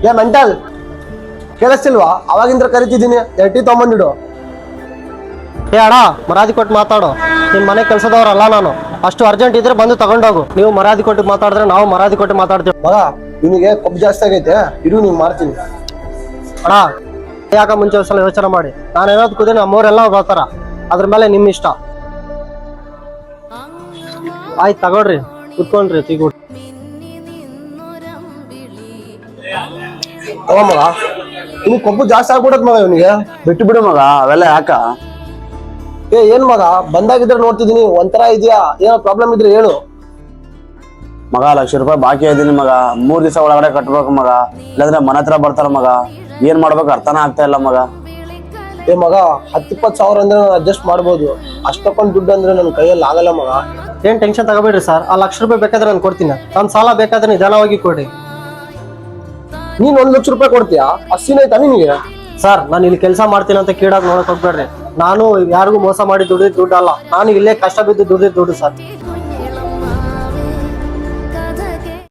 ಏ ಮೆಂಟಲ್ ಕೇಳಿಸ್ತಿಲ್ವಾ? ಅವಾಗಿಂದ್ರ ಕರಿತಿದ್ದೀನಿ, ಟೀ ತಗೊಂಬಂದಿಡು. ಏ ಅಣ್ಣ, ಮರಾದಿ ಕೊಟ್ಟು ಮಾತಾಡು. ನಿನ್ ಮನೆ ಕೆಲಸದವ್ರಲ್ಲ ನಾನು. ಅಷ್ಟು ಅರ್ಜೆಂಟ್ ಇದ್ರೆ ಬಂದು ತಗೊಂಡೋಗು. ನೀವು ಮರಾದಿ ಕೊಟ್ಟು ಮಾತಾಡಿದ್ರೆ ನಾವು ಮರಾದಿ ಕೊಟ್ಟು ಮಾತಾಡ್ತೀವಿ. ಮಗ ನಿನಗೆ ಕೊಬ್ಬು ಜಾಸ್ತಿ ಆಗೈತೆ, ಇರು ನೀನ್ ಮಾಡ್ತೀನಿ. ಅಣ್ಣ ಯಾಕ ಮುಂಚೆ ಒಂದ್ಸಲ ಯೋಚನೆ ಮಾಡಿ. ನಾನು ಏನಾದ್ರು ಕೂದ್ರೆ ನಮ್ಮವರೆಲ್ಲ ಬರ್ತಾರ. ಅದ್ರ ಮೇಲೆ ನಿಮ್ ಇಷ್ಟ. ಆಯ್ತು ತಗೊಳ್ರಿ, ಕುತ್ಕೊಂಡ್ರಿ ಟೀ ಕುಡಿ. ಮಗ ಇನ್ನು ಕೊಬ್ಬು ಜಾಸ್ತಿ ಆಗ್ಬಿಡತ್ ಮಗ ಇವನಿಗೆ. ಬಿಟ್ಟು ಬಿಡು ಮಗ, ಅವೆಲ್ಲ ಯಾಕ? ಏನ್ ಮಗ ಬಂದಾಗಿದ್ರೆ ನೋಡ್ತಿದೀನಿ, ಒಂಥರ ಇದೆಯಾ? ಏನೋ ಪ್ರಾಬ್ಲಮ್ ಇದ್ರೆ ಹೇಳು. ಮಗ ₹1,00,000 ಬಾಕಿ ಇದೀನಿ ಮಗ. 3 ದಿವಸ ಒಳಗಡೆ ಕಟ್ಬೇಕು ಮಗ, ಇಲ್ಲಾಂದ್ರೆ ಮನೆ ಹತ್ರ ಬರ್ತಾರ ಮಗ. ಏನ್ ಮಾಡ್ಬೇಕು ಅರ್ಥನೇ ಆಗ್ತಾ ಇಲ್ಲ ಮಗ. ಏ ಮಗ 10-20 ಸಾವಿರ ಅಂದ್ರೆ ನಾನು ಅಡ್ಜಸ್ಟ್ ಮಾಡ್ಬೋದು. ಅಷ್ಟಕ್ಕೊಂದು ದುಡ್ಡು ಅಂದ್ರೆ ನನ್ನ ಕೈಯಲ್ಲಿ ಆಗಲ್ಲ ಮಗ. ಏನ್ ಟೆನ್ಷನ್ ತಗೋಬೇಡ್ರಿ ಸರ್. ಆ ₹1,00,000 ಬೇಕಾದ್ರೆ ನಾನು ಕೊಡ್ತೀನಿ. ನನ್ನ ಸಾಲ ಬೇಕಾದ್ರೆ ನಿಧಾನವಾಗಿ ಕೊಡಿ. ನೀನ್ ₹1,00,000 ಕೊಡ್ತೀಯಾ? ಅಷ್ಟಿನೈತಾ ನಿನಗೆ? ಸರ್ ನಾನು ಇಲ್ಲಿ ಕೆಲಸ ಮಾಡ್ತೀನಿ ಅಂತ ಕೀಳಾಗಿ ನೋಡಕ್ ಹೋಗ್ಬೇಡ್ರಿ. ನಾನು ಯಾರಿಗೂ ಮೋಸ ಮಾಡಿ ದುಡ್ಡಿದ್ ದುಡ್ಡು ಅಲ್ಲ. ನಾನು ಇಲ್ಲೇ ಕಷ್ಟ ಬಿದ್ದು ದುಡ್ಡಿದ್ ದುಡ್ಡು ಸರ್.